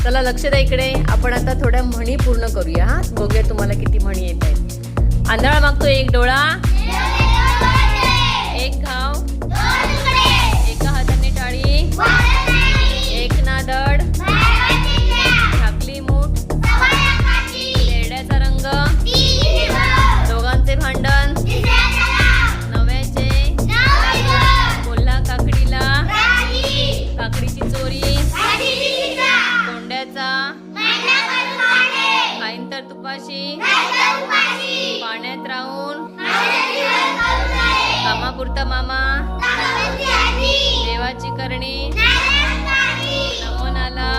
चला लक्ष द्या इकडे. आपण आता थोड्या म्हणी पूर्ण करूया. हा बघूया तुम्हाला किती म्हणी येत आहेत. आंधळा मागतो एक डोळा, एक घाव, एका हाताने टाळी, एक नादड, झाकली मूठ, तेरड्याचा रंग, दोघांचे भांडण, नव्याचे, कोल्हा काकडीला, काकडीची चोरी, कोंड्याचा, खाईन तर तुपाशी, पाण्यात राहून, कामापुरता मामा, देवाची करणी, नमन आला.